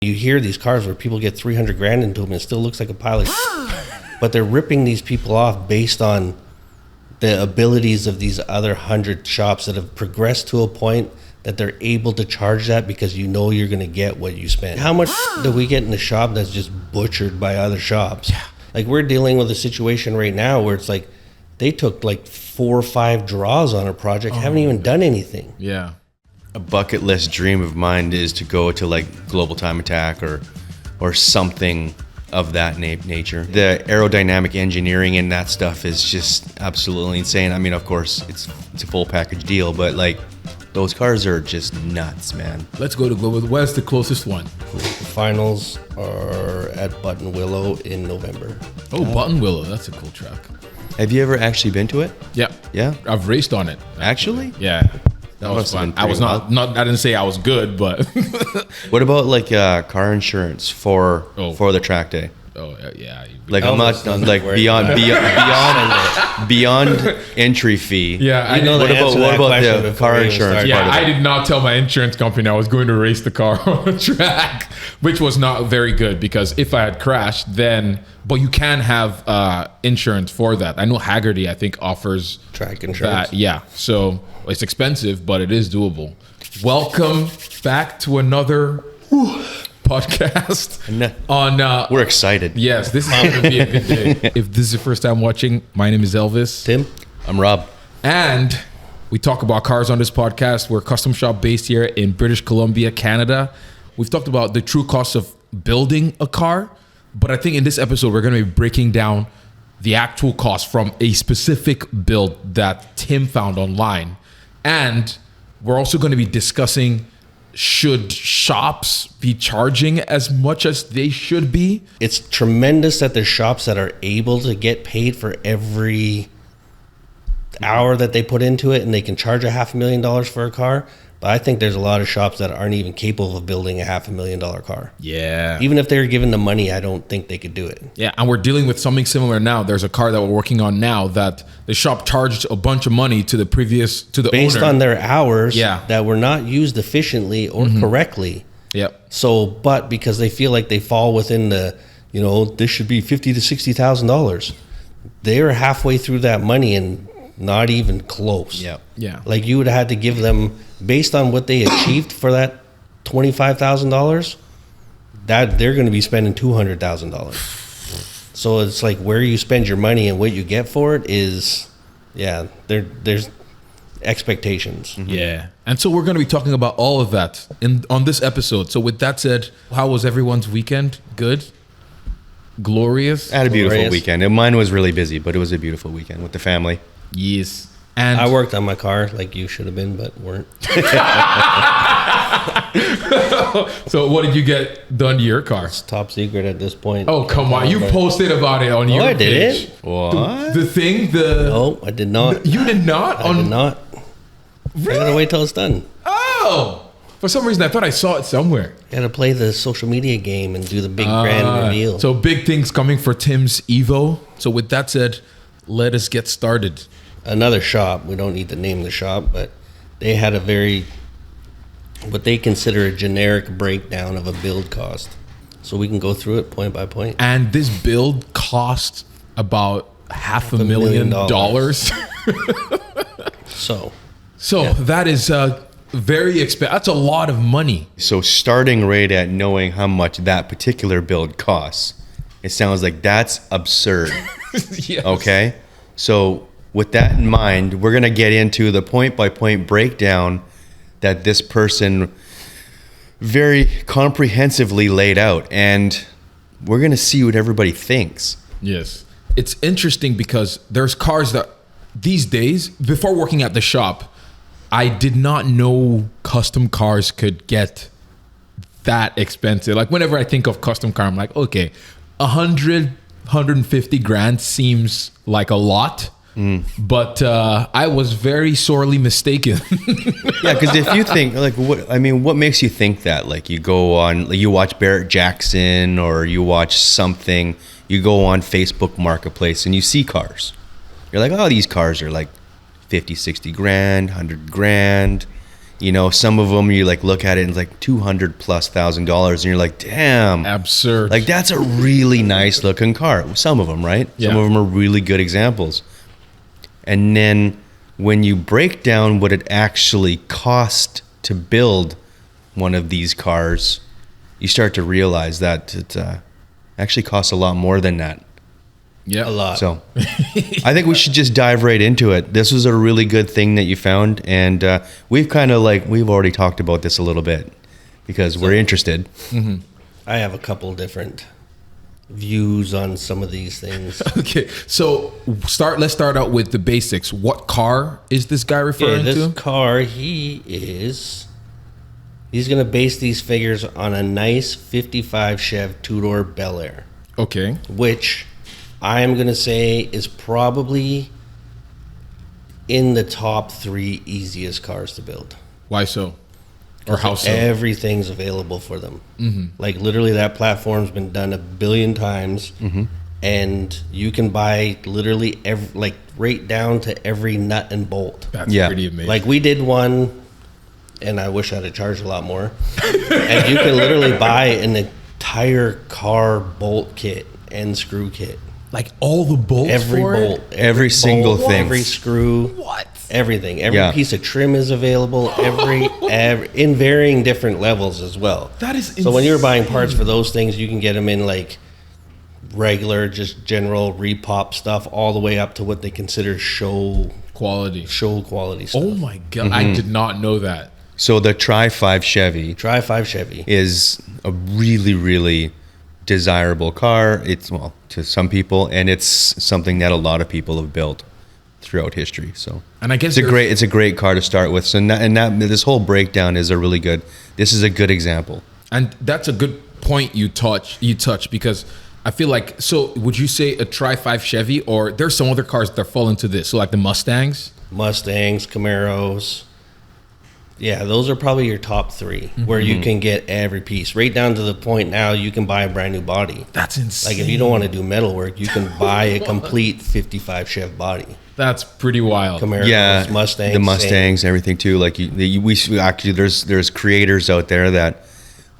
You hear these cars where people get 300 grand into them and it still looks like a pile of but they're ripping these people off based on the abilities of these other 100 shops that have progressed to a point that they're able to charge that because you know you're going to get what you spend. How much do we get in the shop that's just butchered by other shops? Yeah. Like we're dealing with a situation right now where it's like they took like 4 or 5 draws on a project, haven't even done anything. Yeah. A bucket list dream of mine is to go to like Global Time Attack or something of that nature. The aerodynamic engineering in that stuff is just absolutely insane. I mean, of course, it's a full package deal, but like those cars are just nuts, man. Let's go to Global. Where's the closest one? The finals are at Button Willow in November. Oh, Button Willow. That's a cool track. Have you ever actually been to it? Yeah. Yeah? I've raced on it. Actually? Yeah. That was fun. I was not, I didn't say I was good, but. What about like car insurance for the track day? Oh, yeah. Like I'm not like beyond entry fee. Yeah, I know. What about the car insurance? Yeah, part of I did not tell my insurance company I was going to race the car on the track, which was not very good because if I had crashed, then. But you can have insurance for that. I know Haggerty, I think, offers track insurance. That. Yeah, so it's expensive, but it is doable. Welcome back to another podcast. We're excited. Yes, this is going to be a good day. If this is your first time watching, my name is Elvis. Tim. I'm Rob. And we talk about cars on this podcast. We're a custom shop based here in British Columbia, Canada. We've talked about the true cost of building a car. But I think in this episode, we're going to be breaking down the actual cost from a specific build that Tim found online. And we're also going to be discussing, should shops be charging as much as they should be? It's tremendous that there's shops that are able to get paid for every hour that they put into it and they can charge $500,000 for a car. But I think there's a lot of shops that aren't even capable of building a $500,000 car. Yeah. Even if they were given the money, I don't think they could do it. Yeah, and we're dealing with something similar now. There's a car that we're working on now that the shop charged a bunch of money to the owner. Based on their hours that were not used efficiently or correctly. Yep. So, but because they feel like they fall within the, this should be $50,000 to $60,000. They're halfway through that money and not even close. Yep. Yeah. Like you would have had to give them, based on what they achieved for that $25,000, that they're going to be spending $200,000. So it's like where you spend your money and what you get for it is, there's expectations. Mm-hmm. Yeah. And so we're going to be talking about all of that on this episode. So with that said, how was everyone's weekend? Good? Glorious? I had a beautiful weekend. And mine was really busy, but it was a beautiful weekend with the family. Yes. And I worked on my car like you should have been, but weren't. So what did you get done to your car? It's top secret at this point. Oh, come on. You posted about it on your I page. didn't. What? The thing? No, I did not. You did not? I did not. Really? I gotta wait till it's done. Oh! For some reason, I thought I saw it somewhere. Gotta play the social media game and do the big grand reveal. So big things coming for Tim's Evo. So with that said, let us get started. Another shop, we don't need to name the shop, but they had what they consider a generic breakdown of a build cost. So we can go through it point by point. And this build cost about $500,000. So that is very expensive. That's a lot of money. So starting right at knowing how much that particular build costs, it sounds like that's absurd. Yes. Okay? So with that in mind, we're going to get into the point-by-point breakdown that this person very comprehensively laid out. And we're going to see what everybody thinks. Yes. It's interesting because there's cars that these days, before working at the shop, I did not know custom cars could get that expensive. Like whenever I think of custom car, I'm like, okay, 150 grand seems like a lot. But I was very sorely mistaken. Yeah, because if you think what makes you think that? Like you go on, like you watch Barrett Jackson or you watch something, you go on Facebook Marketplace and you see cars. You're like, oh, these cars are like 50, 60 grand, 100 grand. You know, some of them you like look at it and it's like $200,000+, and you're like, damn, Absurd. like that's a really nice looking car. Some of them, right? Yeah. Some of them are really good examples. And then when you break down what it actually cost to build one of these cars, you start to realize that it actually costs a lot more than that. Yeah. A lot. So I think we should just dive right into it. This was a really good thing that you found, and we've already talked about this a little bit because we're interested. I have a couple different views on some of these things. Okay. So let's start out with the basics. What car is this guy referring This to? car, he's going to base these figures on a nice 55 Chev two-door Bel Air, Okay. which I am going to say is probably in the top 3 easiest cars to build. Why so? Or how so? Everything's available for them. Like literally that platform's been done 1 billion times, and you can buy literally right down to every nut and bolt. That's Yeah. pretty amazing. Like we did one, and I wish I'd have charged a lot more. And you can literally buy an entire car bolt kit and screw kit. Like all the bolts Every for bolt, it? Every single bolt, thing. every screw, What? everything. Every Yeah. piece of trim is available. Every in varying different levels as well. That is So when you're buying insane. parts for those things, you can get them in like regular, just general repop stuff, all the way up to what they consider show Quality. quality stuff. Oh my God. I did not know that. So the Tri-5 Chevy Try 5 Chevy. is a really, really desirable car. It's, well, to some people, and it's something that a lot of people have built throughout history. So And I guess it's a great car to start with. So this whole breakdown is this is a good example. And that's a good point you touch because I feel like, so would you say a Tri-5 Chevy, or there's some other cars that fall into this? So like the Mustangs? Mustangs, Camaros. Yeah, those are probably your top 3 where you can get every piece. Right down to the point now you can buy a brand new body. That's insane. Like if you don't want to do metal work, you can buy a complete 55 Chev body. That's pretty wild. Camaros, Yeah, Mustangs, the Mustangs, everything too. Like we actually, there's creators out there that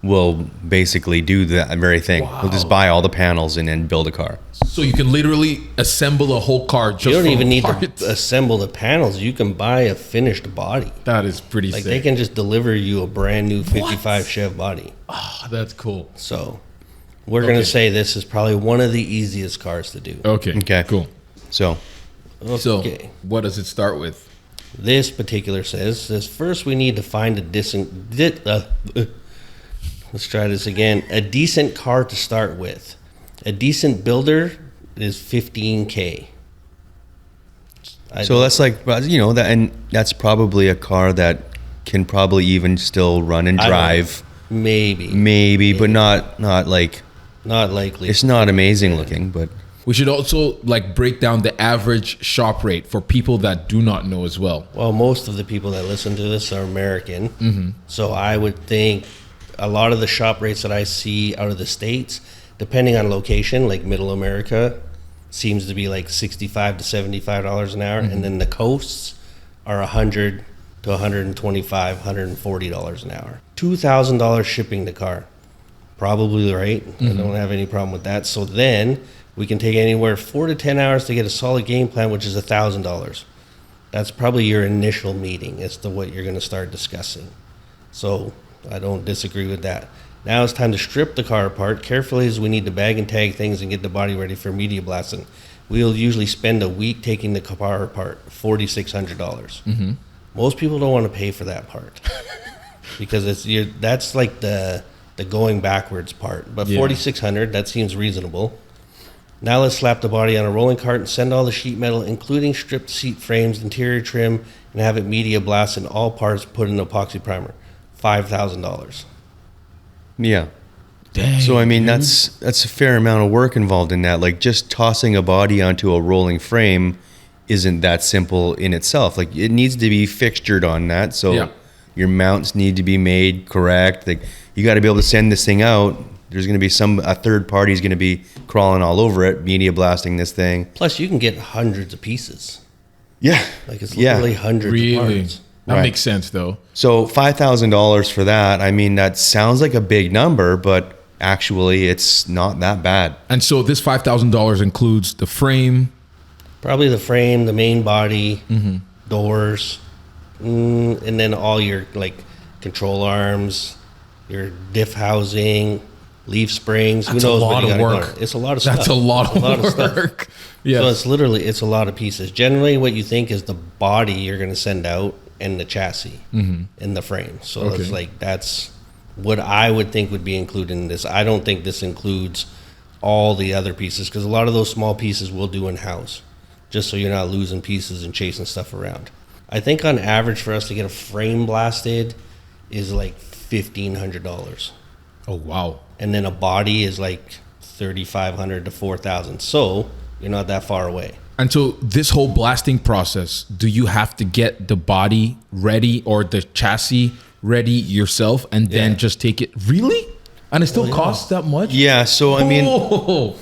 will basically do that very thing. Wow. They'll just buy all the panels and then build a car. So you can literally assemble a whole car just You don't from even need parts. to assemble the panels. You can buy a finished body. That is pretty Like sick. they can just deliver you a brand new 55 Chev body. Oh, that's cool. So we're going to say this is probably one of the easiest cars to do. Okay. Okay. Cool. So So Okay. what does it start with? This particular says first we need to find a decent. Let's try this again. A decent car to start with. A decent builder is $15K. so that's like, that, and that's probably a car that can probably even still run and I don't know. drive. Maybe, But not like, not likely. it's not amazing looking, but We should also like break down the average shop rate for people that do not know as well. Well, most of the people that listen to this are American, so I would think a lot of the shop rates that I see out of the States, depending on location, like Middle America, seems to be like $65 to $75 an hour, and then the coasts are $100 to $125, $140 an hour. $2,000 shipping the car, probably right. I don't have any problem with that. So then we can take anywhere 4 to 10 hours to get a solid game plan, which is $1,000. That's probably your initial meeting as to what you're going to start discussing. So I don't disagree with that. Now it's time to strip the car apart carefully, as we need to bag and tag things and get the body ready for media blasting. We'll usually spend a week taking the car apart, $4,600. Most people don't want to pay for that part because that's like the going backwards part. But Yeah. $4,600, that seems reasonable. Now let's slap the body on a rolling cart and send all the sheet metal, including stripped seat frames, interior trim, and have it media blast and all parts put in epoxy primer. $5,000. yeah. Dang. So I mean, that's a fair amount of work involved in that. Like just tossing a body onto a rolling frame isn't that simple in itself. Like it needs to be fixtured on that. So Yeah. your mounts need to be made correct. Like you got to be able to send this thing out. There's going to be a third party is going to be crawling all over it, media blasting this thing. Plus, you can get hundreds of pieces. Yeah. Like it's Yeah. literally hundreds Really? of parts. That Right. makes sense though. So $5,000 for that. I mean, that sounds like a big number, but actually, it's not that bad. And so this $5,000 includes the frame. Probably the frame, the main body, doors, and then all your like control arms, your diff housing, leaf springs. That's Who knows a what lot you of gotta work. go. It's a lot of stuff. That's a lot of stuff. work. So Yes. it's a lot of pieces. Generally, what you think is the body you're going to send out and the chassis and the frame. So Okay. it's like that's what I would think would be included in this. I don't think this includes all the other pieces because a lot of those small pieces we'll do in house, just so you're not losing pieces and chasing stuff around. I think on average for us to get a frame blasted is like $1,500, Oh wow. and then a body is like $3,500 to $4,000. So you're not that far away. And so this whole blasting process, do you have to get the body ready or the chassis ready yourself and then Yeah. just take it? Really? And it still costs that much? Yeah. So I mean, Oh.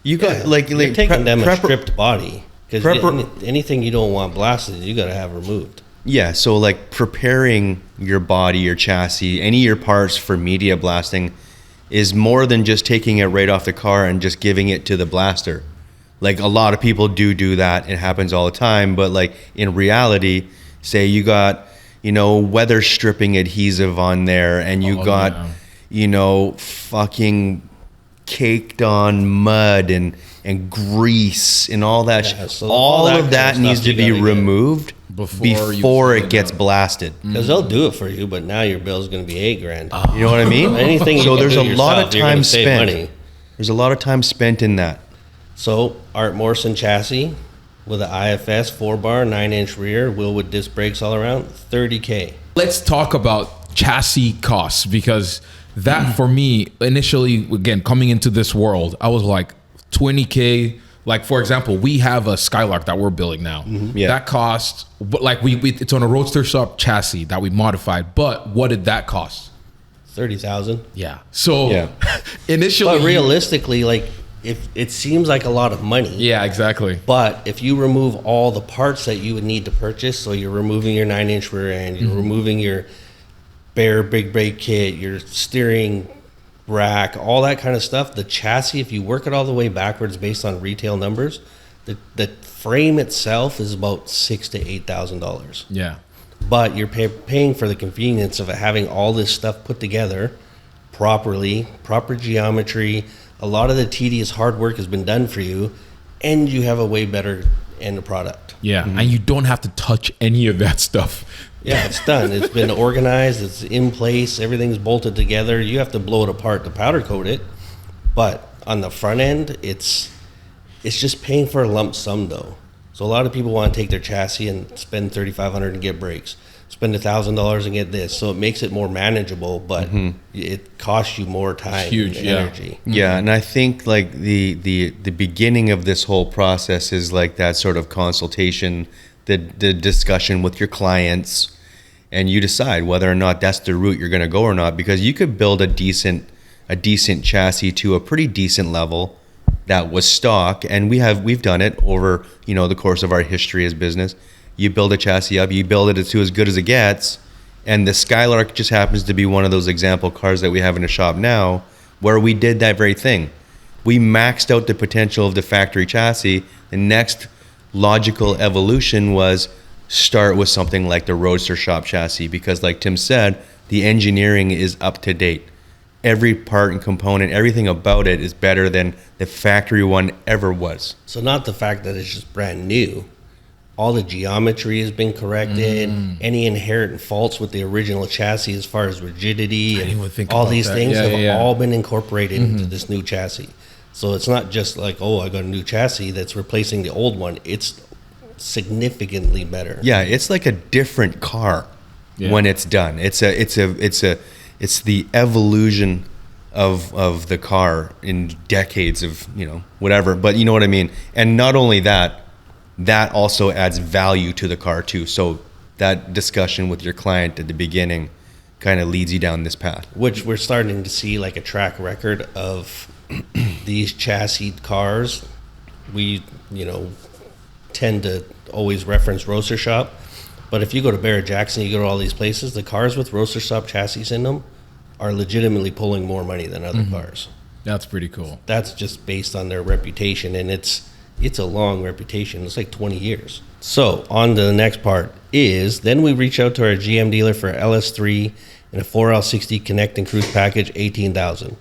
you got like You're taking them a prep- stripped body because prepar- anything you don't want blasted, you got to have removed. Yeah, so like preparing your body, your chassis, any of your parts for media blasting is more than just taking it right off the car and just giving it to the blaster. Like a lot of people do that. It happens all the time. But like in reality, say you got, weather stripping adhesive on there and you got, fucking caked on mud and grease and all that. Yeah, so all all that of that kind of needs stuff to you be gotta get. removed before it gets blasted. Because they'll do it for you, but now your bill's going to be $8,000. You know what I mean? Anything you so can there's do a lot yourself, of you're gonna time save spent. money. There's a lot of time spent in that. So Art Morrison chassis with an IFS 4-bar, 9-inch rear, Willwood disc brakes all around, $30K. Let's talk about chassis costs because that for me, initially, again, coming into this world, I was like 20K. Like, for example, we have a Skylark that we're building now. Yeah. That cost, but like it's on a Roadster Shop chassis that we modified. But what did that cost? $30,000. Yeah. So Yeah. initially, But realistically, like, if it seems like a lot of money. yeah, exactly. But if you remove all the parts that you would need to purchase, so you're removing your 9-inch rear end, you're removing your bare big brake kit, your steering rack, all that kind of stuff, the chassis, if you work it all the way backwards based on retail numbers, the frame itself is about $6,000 to $8,000. Yeah. But you're paying for the convenience of having all this stuff put together properly, proper geometry. A lot of the tedious hard work has been done for you, and you have a way better end product. Yeah. And you don't have to touch any of that stuff. Yeah, it's done. It's been organized. It's in place. Everything's bolted together. You have to blow it apart to powder coat it. But on the front end, it's just paying for a lump sum, though. So a lot of people want to take their chassis and spend $3,500 and get brakes. Spend $1,000 and get this. So it makes it more manageable, but it costs you more time huge, and yeah. energy. Yeah, and I think like the beginning of this whole process is like that sort of consultation, the discussion with your clients, and you decide whether or not that's the route you're going to go or not. Because you could build a decent chassis to a pretty decent level that was stock, and we've done it over the course of our history as business. You build a chassis up, you build it to as good as it gets, and the Skylark just happens to be one of those example cars that we have in the shop now, where we did that very thing. We maxed out the potential of the factory chassis. The next logical evolution was start with something like the Roadster Shop chassis, because like Tim said, the engineering is up to date. Every part and component, everything about it is better than the factory one ever was. So not the fact that it's just brand new. All the geometry has been corrected. Any inherent faults with the original chassis as far as rigidity didn't even and think all about these that. things Yeah, have yeah. all been incorporated into this new chassis. So it's not just like, oh, I got a new chassis that's replacing the old one. It's significantly better. Yeah, it's like a different car Yeah. when it's done. It's the evolution of the car in decades of whatever. But you know what I mean. And not only that also adds value to the car too. So that discussion with your client at the beginning kind of leads you down this path. Which we're starting to see like a track record of these chassis cars. We, tend to always reference Roadster Shop, But if you go to Barrett Jackson, you go to all these places, the cars with roaster stop chassis in them are legitimately pulling more money than other cars. That's pretty cool. That's just based on their reputation, and it's a long reputation. It's like 20 years. So on to the next part is then we reach out to our GM dealer for LS3 and a 4L60 Connect and Cruise package, $18,000.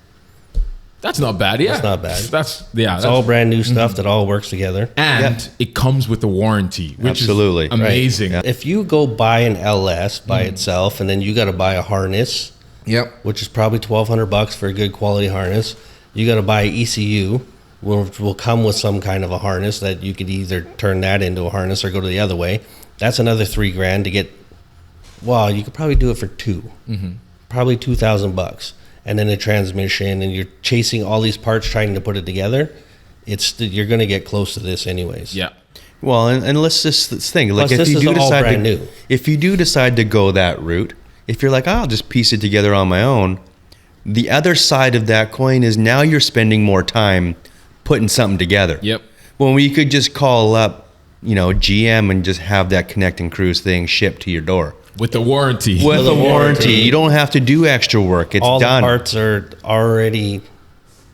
That's not bad. Yeah, That's not bad. That's all brand new stuff that all works together. and it comes with a warranty, which Absolutely. is amazing. Right. If you go buy an LS by itself, and then you got to buy a harness, Yep. which is probably $1,200 for a good quality harness. You got to buy ECU, which will come with some kind of a harness that you could either turn that into a harness or go to the other way. That's another $3,000 to get. Well, you could probably do it for probably $2,000, and then a transmission, and you're chasing all these parts trying to put it together. You're going to get close to this anyways. Yeah. Well, and let's think, like, Plus, if this you is do all decide brand new. if you do decide to go that route, if you're like, I'll just piece it together on my own, the other side of that coin is now you're spending more time putting something together. Yep. When we could just call up, GM and just have that Connect and Cruise thing shipped to your door With the warranty. with a a warranty. warranty. You don't have to do extra work. It's All done. the parts are already.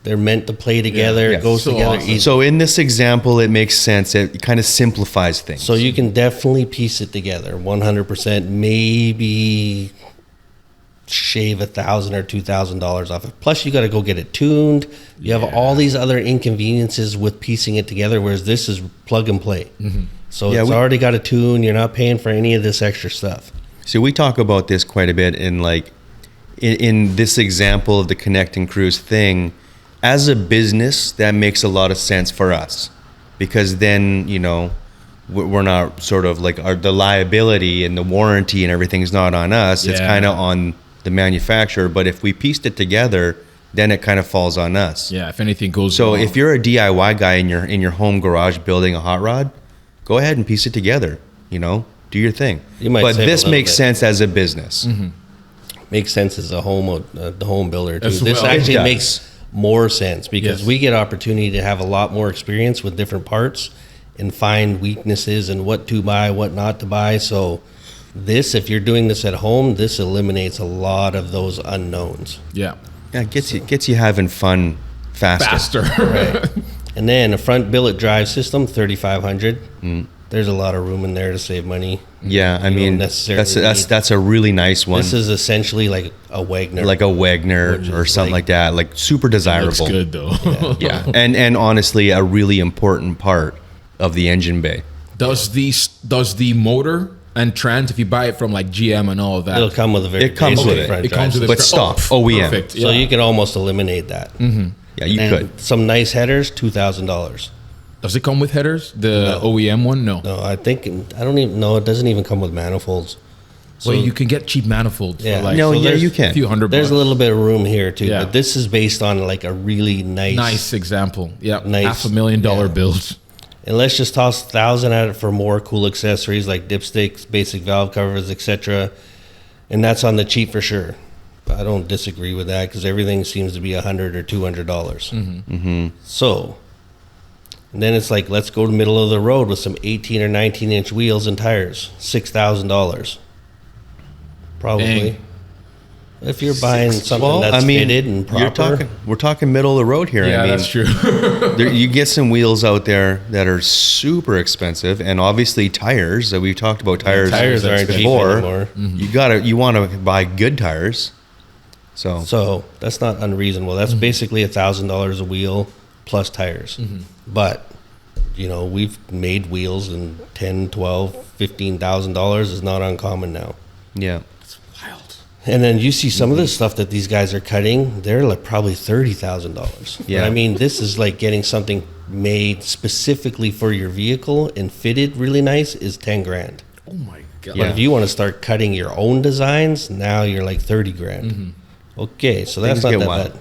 They're meant to play together. Yeah. It goes So together awesome. easy. So in this example, it makes sense. It kind of simplifies things. So you can definitely piece it together 100%, maybe shave $1,000 or $2,000 off it. Plus you got to go get it tuned. You have all these other inconveniences with piecing it together, whereas this is plug and play. So Yeah, it's we- already got a tune. You're not paying for any of this extra stuff. See, we talk about this quite a bit in this example of the Connect and Cruise thing. As a business, that makes a lot of sense for us because then, we're not sort of like the liability and the warranty and everything's not on us. It's Yeah. kind of on the manufacturer. But if we pieced it together, then it kind of falls on us. Yeah, if anything goes So wrong. if you're a DIY guy in your home garage building a hot rod, go ahead and piece it together. Do your thing. You might but save a this little makes bit. sense as a business. Makes sense as a the home builder too. As This well. actually It does. makes more sense because Yes. we get opportunity to have a lot more experience with different parts and find weaknesses and what to buy, what not to buy. So if you're doing this at home, this eliminates a lot of those unknowns. yeah. Yeah, it gets you having fun faster. Faster. And then a front billet drive system, 3,500. There's a lot of room in there to save money. Yeah, I You don't mean necessarily that's a really nice one. This is essentially like a Wagner. like a Wagner Which or is something like like- that, like super desirable. Looks good though. Yeah, and honestly, a really important part of the engine bay. Does the motor and trans, if you buy it from like GM and all of that, It'll come with a very It comes basic with it. front it comes drive with a system. But stock, OEM. Perfect. So you can almost eliminate that. Yeah, you And could. some nice headers, $2,000. Does it come with headers? The OEM one? No. No, I don't even know. It doesn't even come with manifolds. So Well, you can get cheap manifolds Yeah. for like No, so yeah, there's you a can. few $100. there's a little bit of room here too, Yeah. but this is based on like a really nice example. Yeah, Nice. $500,000 Yeah. build. And let's just toss 1,000 at it for more cool accessories like dipsticks, basic valve covers, etc. And that's on the cheap for sure. I don't disagree with that because everything seems to be $100 or $200. So, and then it's like let's go to middle of the road with some 18 or 19-inch wheels and tires, $6,000. Probably. Dang. If you're buying something that's fitted and proper. we're talking middle of the road here. Yeah, I mean, that's true. you get some wheels out there that are super expensive, and obviously tires. We've talked about tires. Tires aren't cheap before. anymore. You want to buy good tires. So that's not unreasonable. That's basically $1,000 a wheel plus tires. But we've made wheels and $10,000, $12,000, $15,000 is not uncommon now. yeah. And then you see some of the stuff that these guys are cutting; they're like probably $30,000. Yeah. But I mean, this is like getting something made specifically for your vehicle and fitted really nice is $10,000. Oh my god. But if you want to start cutting your own designs, now you're like $30,000. Okay, so that's Things not get that wild. bad.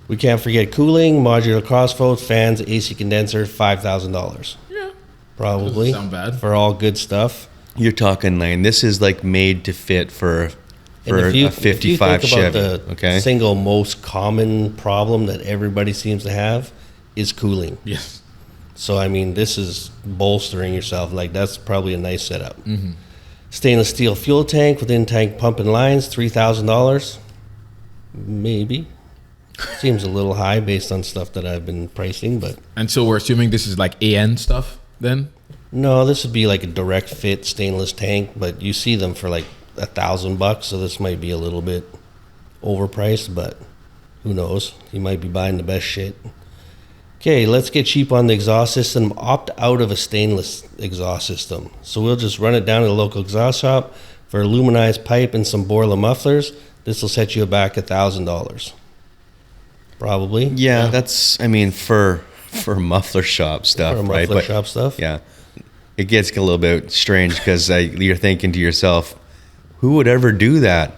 We can't forget cooling, modular crossflows, fans, AC condenser, $5,000. Yeah. Probably. Doesn't sound bad. For all good stuff. You're talking, Lane. This is like made to fit for And a if you 55 think Chevy. about the Okay. single most common problem that everybody seems to have is cooling. Yes. So I mean, this is bolstering yourself. Like that's probably a nice setup. Stainless steel fuel tank with in-tank pump and lines, $3,000. Maybe. Seems a little high based on stuff that I've been pricing, but And so we're assuming this is like AN stuff then? no, this would be like a direct fit stainless tank, but you see them for like $1,000, so this might be a little bit overpriced, but who knows? You might be buying the best shit. Okay, let's get cheap on the exhaust system. Opt out of a stainless exhaust system. So we'll just run it down to the local exhaust shop for aluminized pipe and some Borla mufflers. This will set you back $1,000. Probably. Yeah, that's, I mean, for muffler shop stuff, For right? muffler shop stuff. Yeah, it gets a little bit strange because you're thinking to yourself, who would ever do that?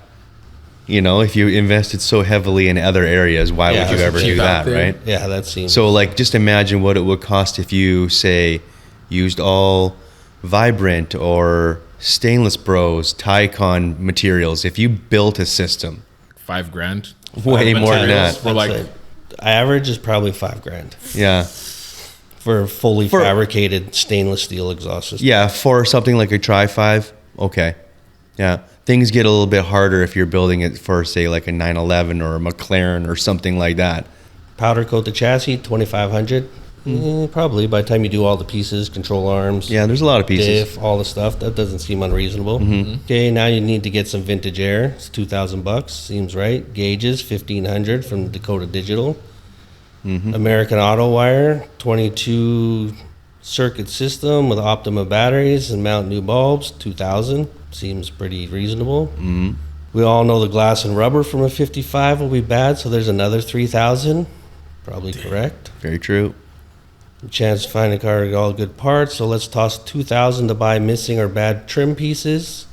You know, if you invested so heavily in other areas, why Yeah, would you that's ever cheap do out that, there. right? Yeah, that seems. So, like, just imagine what it would cost if you, say, used all Vibrant or Stainless Bros, Tycon materials. If you built a system, $5,000. way more than Materials that. for like average is probably $5,000 Yeah. for a fully fabricated stainless steel exhaust system. Yeah, for something like a Tri-5, okay. Yeah. Things get a little bit harder if you're building it for, say, like a 911 or a McLaren or something like that. Powder coat the chassis, $2,500. Probably by the time you do all the pieces, control arms, Yeah, there's a lot of pieces. diff, all the stuff. That doesn't seem unreasonable. Okay, now you need to get some vintage air. It's $2,000. Seems right. Gauges, $1,500 from Dakota Digital. American Auto Wire, 22 circuit system with Optima batteries and mount new bulbs, $2,000. Seems pretty reasonable. We all know the glass and rubber from a 55 will be bad, so there's another $3,000. Probably correct. Very true. Chance to find a car with all good parts, so let's toss $2,000 to buy missing or bad trim pieces.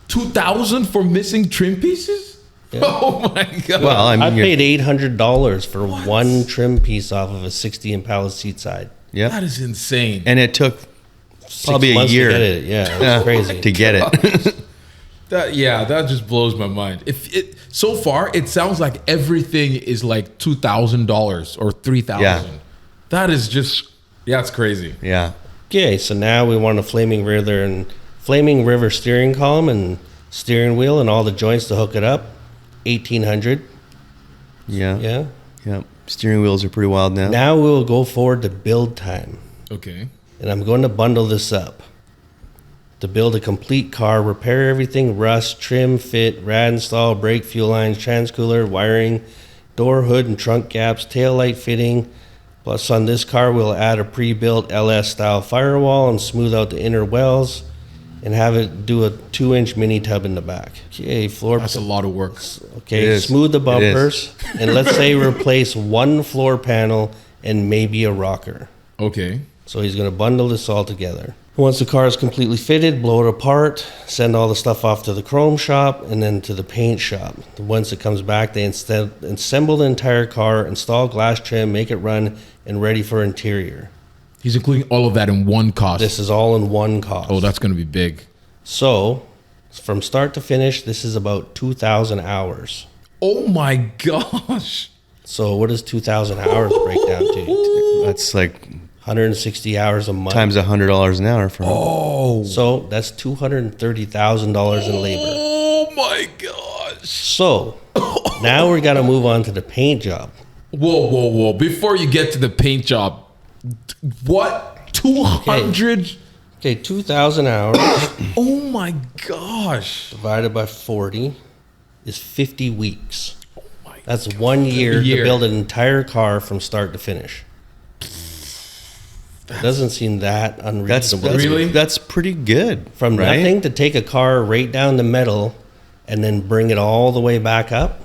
$2,000 for missing trim pieces? Yeah. Oh my god! Well, I mean, I paid $800 for one trim piece off of a 60 Impala seat side. yeah. That is insane. And it took 6 probably a months year to get it. Yeah, it was crazy. to get it. That just blows my mind. If it so far, it sounds like everything is like $2,000 or $3,000. Yeah. That is just it's crazy. Yeah. Okay, so now we want a flaming river steering column and steering wheel and all the joints to hook it up. $1,800. Yeah. Yeah. Yeah. Steering wheels are pretty wild now. Now we will go forward to build time. Okay. And I'm going to bundle this up. To build a complete car, repair everything, rust, trim, fit, rad install, brake, fuel lines, transcooler, wiring, door, hood, and trunk gaps, tail light fitting. Plus on this car, we'll add a pre-built LS-style firewall and smooth out the inner wells and have it do a 2-inch mini tub in the back. Okay, floor. That's a lot of work. Okay, It is. smooth the It is. bumpers. And let's say replace one floor panel and maybe a rocker. Okay. So he's going to bundle this all together. Once the car is completely fitted, blow it apart, send all the stuff off to the chrome shop and then to the paint shop. Once it comes back, they assemble the entire car, install glass trim, make it run, and ready for interior. He's including all of that in one cost. This is all in one cost. Oh, that's going to be big. So, from start to finish, this is about 2,000 hours. Oh my gosh. So what does 2,000 hours break down to? That's like 160 hours a month. times $100 an hour for Oh. So that's $230,000 in labor. Oh my gosh. So now we got to move on to the paint job. Whoa. Before you get to the paint job, what? 200? Okay, 2,000 hours Oh my gosh. divided by 40 is 50 weeks. Oh my That's 1 year, A year. to build an entire car from start to finish. It doesn't seem that unreasonable. Really? That's pretty good. From right? nothing to take a car right down the middle and then bring it all the way back up.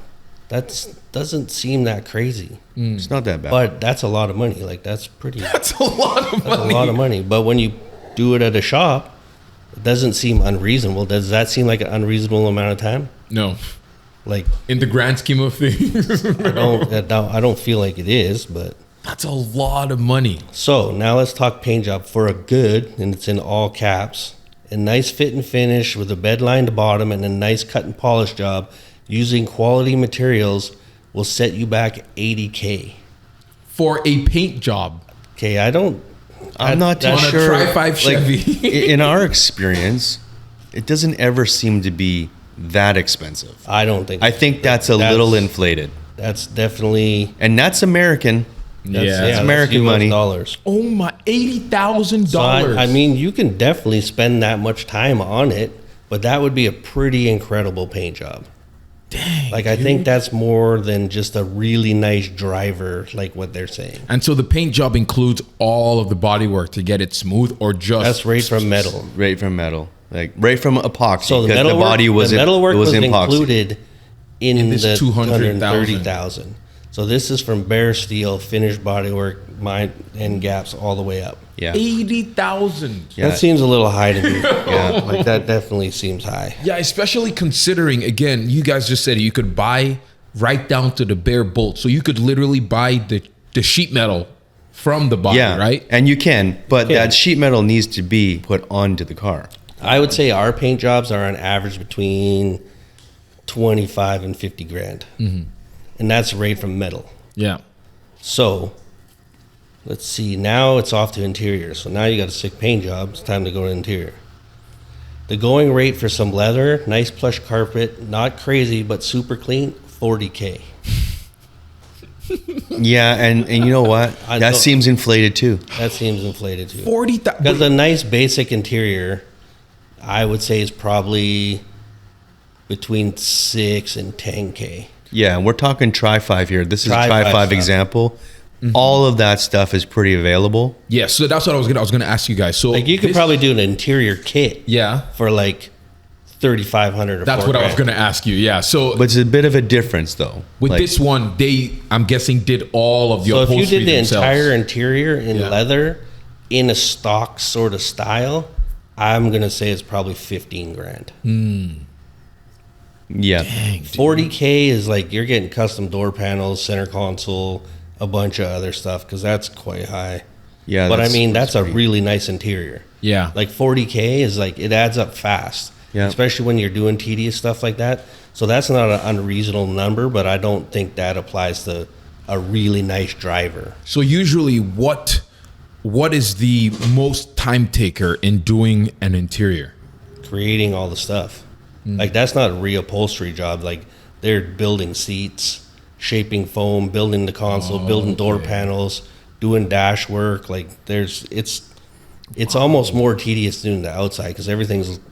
That doesn't seem that crazy. It's not that bad. But that's a lot of money. Like that's pretty. That's a lot of That's money. a lot of money. But when you do it at a shop, it doesn't seem unreasonable. Does that seem like an unreasonable amount of time? No. Like In the grand scheme of things. I don't feel like it is. But That's a lot of money. so now let's talk paint job for a good, and it's in all caps, a nice fit and finish with a bed lined bottom and a nice cut and polish job using quality materials will set you back $80K. For a paint job. Okay, I'm not I'm not too On a sure. Tri-5 Chevy. in our experience, it doesn't ever seem to be that expensive. I don't think. I think that's a little inflated. That's definitely. And that's American. Yeah, American US money. dollars. Oh my, $80,000. So I mean, you can definitely spend that much time on it, but that would be a pretty incredible paint job. Dang. Like, I think that's more than just a really nice driver, like what they're saying. And so the paint job includes all of the bodywork to get it smooth, or just That's right from metal. Right from metal. Like right from epoxy. So the because metal body was the metalwork was epoxy. included in this the 230,000. 230,000. So this is from bare steel, finished bodywork, end gaps all the way up. Yeah. 80,000. Yeah. That seems a little high to me. Yeah. Like that definitely seems high. Yeah, especially considering, again, you guys just said you could buy right down to the bare bolt. So you could literally buy the sheet metal from the body, Yeah. right? And you can, but Yeah. that sheet metal needs to be put onto the car. I would say our paint jobs are on average between 25 and 50 grand. And that's right from metal. Yeah. So let's see. Now it's off to interior. So now you got a sick paint job. It's time to go to interior. The going rate for some leather, nice plush carpet, not crazy but super clean, $40K. Yeah, and you know what? I That don't- seems inflated too. That seems inflated too. 40,000. Because a nice basic interior, I would say, is probably between 6 and 10K. Yeah, and we're talking Tri-5 here. This is a Tri-5 Tri-5 stuff. example. All of that stuff is pretty available. Yeah, so that's what I was gonna ask you guys. So Like you could this- probably do an interior kit yeah. for like 3,500 or That's $4,000. what I was gonna ask you. Yeah. So But it's a bit of a difference though. with Like, this one, I'm guessing did all of the So if you upholstery did the themselves. entire interior in Yeah. leather in a stock sort of style, I'm gonna say it's probably 15 grand. yeah. 40K is like you're getting custom door panels, center console, a bunch of other stuff because that's quite high. Yeah, but I that's- mean that's a pretty- really nice interior. Yeah. Like 40K is like it adds up fast. Yeah. Especially when you're doing tedious stuff like that. So that's not an unreasonable number, but I don't think that applies to a really nice driver. So usually, what is the most time taker in doing an interior? Creating all the stuff. Like that's not a reupholstery job. Like they're building seats, shaping foam, building the console, building door panels, doing dash work. Like it's almost more tedious doing the outside because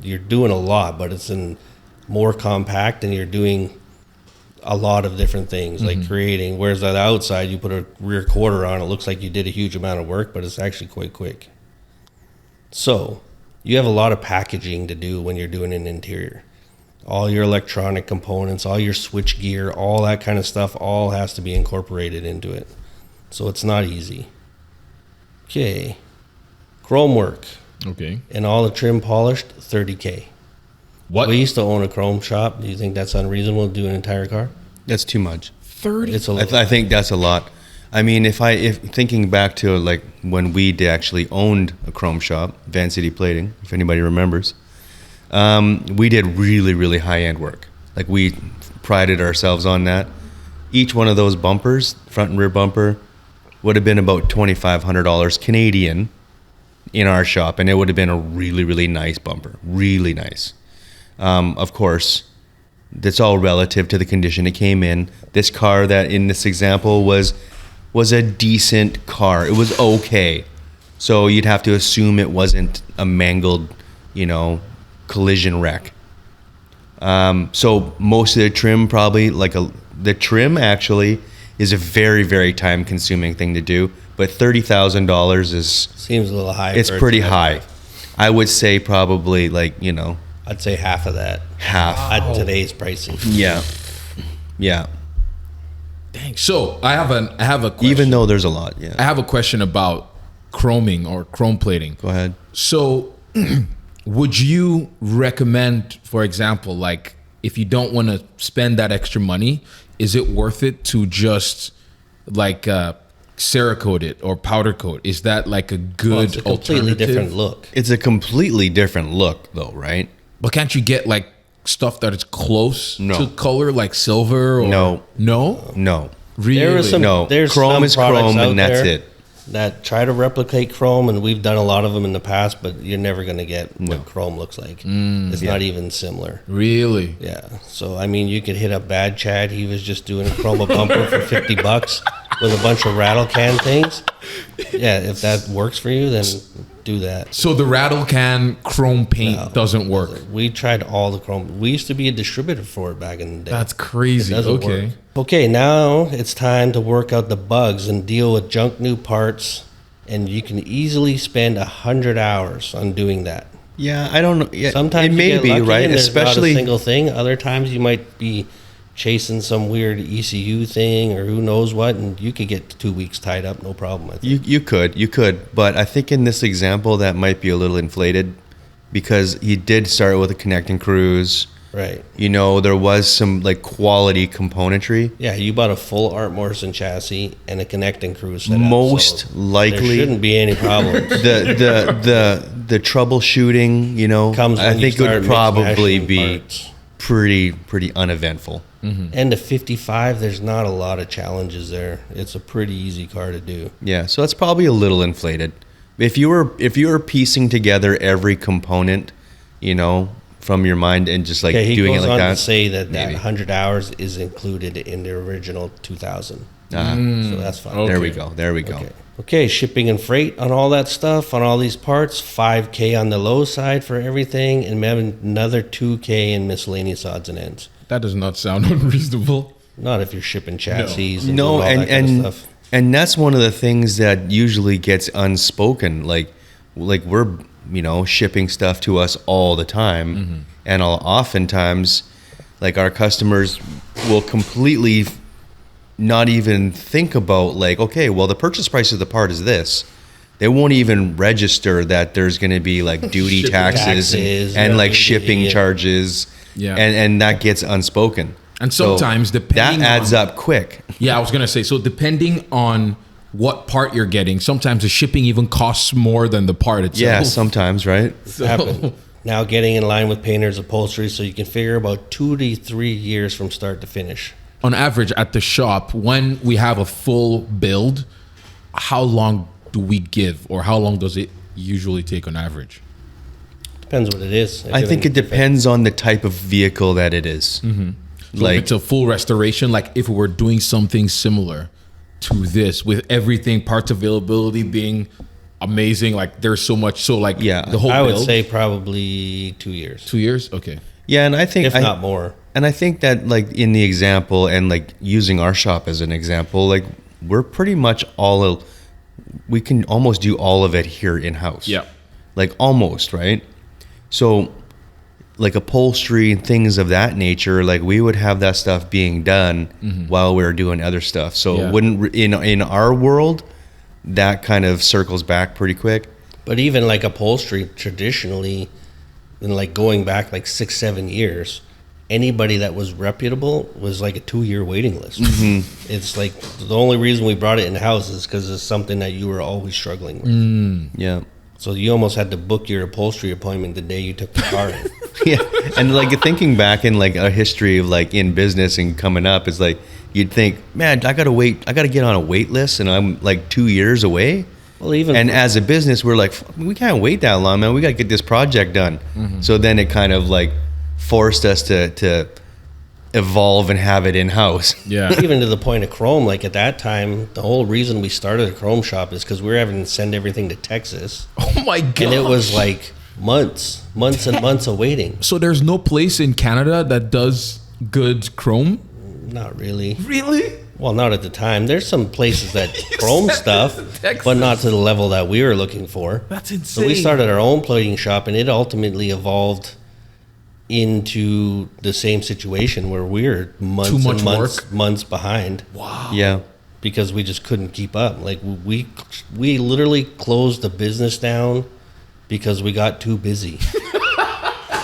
you're doing a lot, but it's in more compact and you're doing a lot of different things like creating. Whereas on the outside, you put a rear quarter on, it looks like you did a huge amount of work, but it's actually quite quick. So you have a lot of packaging to do when you're doing an interior. All your electronic components, all your switch gear, all that kind of stuff, all has to be incorporated into it. So it's not easy. Okay. Chrome work Okay. and all the trim polished, 30K. What? We used to own a chrome shop. Do you think that's unreasonable to do an entire car? That's too much. 30. It's a I think that's a lot. I mean, if thinking back to like when we actually owned a chrome shop, Van City Plating, if anybody remembers, we did really, really high end work. Like we prided ourselves on that. Each one of those bumpers, front and rear bumper, would have been about $2,500 Canadian in our shop, and it would have been a really, really nice bumper, really nice. Of course, that's all relative to the condition it came in. This car that in this example was a decent car. It was okay. So you'd have to assume it wasn't a mangled, collision wreck. So most of the trim probably the trim actually is a very, very time consuming thing to do. But $30,000 is Seems a little high. it's for a pretty trim. high. I would say probably I'd say half of that half. at today's pricing. Yeah. Dang. So I have a question. Even though there's a lot. Yeah. I have a question about chroming or chrome plating. Go ahead. So, would you recommend, for example, like if you don't want to spend that extra money, is it worth it to just like Cerakote it or powder coat? Is that like a good Well, it's a completely alternative? different look. It's a completely different look though, right? But can't you get like stuff that is close No. to color, like silver? Or, No. no, No. really. There was some- No. There's Chrome some is products chrome out and that's there. it. that try to replicate chrome, and we've done a lot of them in the past, but you're never going to get what chrome looks like. It's not even similar. Really? Yeah. So, I mean, you could hit up Bad Chad. He was just doing a chroma bumper for $50 with a bunch of rattle can things. Yeah, if that works for you, then do that. So the rattle can chrome paint doesn't work. We tried all the chrome. We used to be a distributor for it back in the day. That's crazy. It doesn't work. Okay, now it's time to work out the bugs and deal with junk new parts, and you can easily spend 100 hours on doing that. Yeah, I don't know. Yeah, Sometimes it you may get be lucky right, and there's especially not a single thing. Other times you might be chasing some weird ECU thing or who knows what, and you could get 2 weeks tied up, no problem. I think. you could, but I think in this example that might be a little inflated because he did start with a connecting cruise. Right. You know, there was some like quality componentry. Yeah, you bought a full Art Morrison chassis and a connecting cruise setup. Most likely, there shouldn't be any problems. the troubleshooting, you know, Comes when I you think start would probably mix-mashing be parts. pretty uneventful. And the 55, there's not a lot of challenges there. It's a pretty easy car to do. Yeah, so that's probably a little inflated. If you were piecing together every component, you know, from your mind and just like He doing it goes like on that, to say that maybe. 100 hours is included in the original 2000. So that's fine. Okay. There we go. Okay, shipping and freight on all that stuff, on all these parts, $5K on the low side for everything, and maybe another $2K in miscellaneous odds and ends. That does not sound unreasonable. Not if you're shipping chassis and No, doing all that kind and of stuff. and that's one of the things that usually gets unspoken. Like we're, you know, shipping stuff to us all the time, and oftentimes, like our customers will completely not even think about like, okay, well, the purchase price of the part is this. They won't even register that there's going to be like duty, Shipping taxes, and like shipping charges, and that gets unspoken. And sometimes, So depending that adds on- up quick. Yeah, I was gonna say. So depending on what part you're getting, sometimes the shipping even costs more than the part itself. Yeah, sometimes, right? Happen. Now getting in line with painters upholstery, so you can figure about 2 to 3 years from start to finish. On average, at the shop, when we have a full build, how long do we give, or how long does it usually take on average? Depends what it is. I think it depends on the type of vehicle that it is. So if it's a full restoration, like if we were doing something similar to this, with everything, parts availability being amazing, like there's so much, so like the whole I would build, say probably 2 years, 2 years. Okay. Yeah, and I think if not more. And I think that like in the example and like using our shop as an example, like we're pretty much we can almost do all of it here in house. Yeah. Like almost, right? So like upholstery and things of that nature, like we would have that stuff being done while we were doing other stuff. So it wouldn't in our world, that kind of circles back pretty quick. But even like upholstery traditionally, and like going back like 6-7 years, anybody that was reputable was like a 2-year waiting list. It's like the only reason we brought it in house is because it's something that you were always struggling with. Yeah. So you almost had to book your upholstery appointment the day you took the car in. Yeah, and like thinking back in like a history of like in business and coming up, is like you'd think, man, I gotta get on a wait list, and I'm like 2 years away. Well, even And as a business, we're like, we can't wait that long, man. We gotta get this project done. So then it kind of like forced us to evolve and have it in house. Yeah. even to the point of chrome, like at that time, the whole reason we started a chrome shop is because we were having to send everything to Texas. Oh my god. And it was like months and months of waiting. So there's no place in Canada that does good chrome? Not really. Really? Well, not at the time. There's some places that chrome stuff, Texas. but not to the level that we were looking for. That's So insane. we started our own plating shop, and it ultimately evolved into the same situation where we were months Too much and months, work. months behind Yeah. because we just couldn't keep up. Like we literally closed the business down because we got too busy.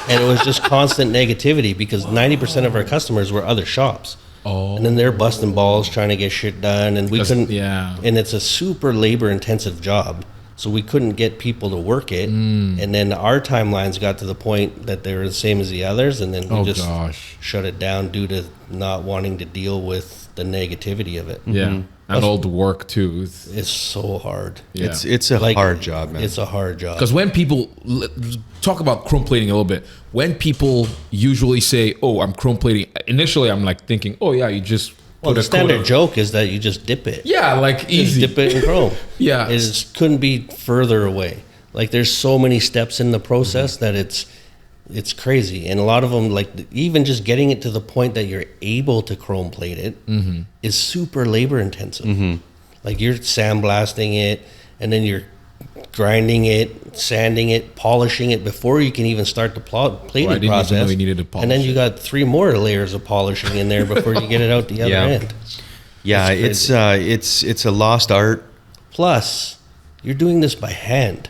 And it was just constant negativity because 90% of our customers were other shops. Oh. And then they're busting balls trying to get shit done, and we couldn't. Yeah. And it's a super labor-intensive job, so we couldn't get people to work it. And then our timelines got to the point that they were the same as the others, and then we just gosh. shut it down due to not wanting to deal with the negativity of it. Yeah. And all the work too. It's so hard. Yeah. It's a hard job, man. It's a hard job. Because when people talk about chrome plating a little bit, when people usually say, "Oh, I'm chrome plating," initially I'm like thinking, "Oh yeah, you just Well, put the a coat standard of-" joke is that you just dip it. Yeah, like Just easy. dip it in chrome. Yeah. It just couldn't be further away. Like there's so many steps in the process that it's crazy. And a lot of them, like even just getting it to the point that you're able to chrome plate it is super labor intensive. Like you're sandblasting it and then you're grinding it, sanding it, polishing it before you can even start the plating Oh, I didn't even process. know you needed to polish and then you it. got 3 more layers of polishing in there before you get it out the other Yeah. end. Yeah, It's it's a lost art. Plus, you're doing this by hand.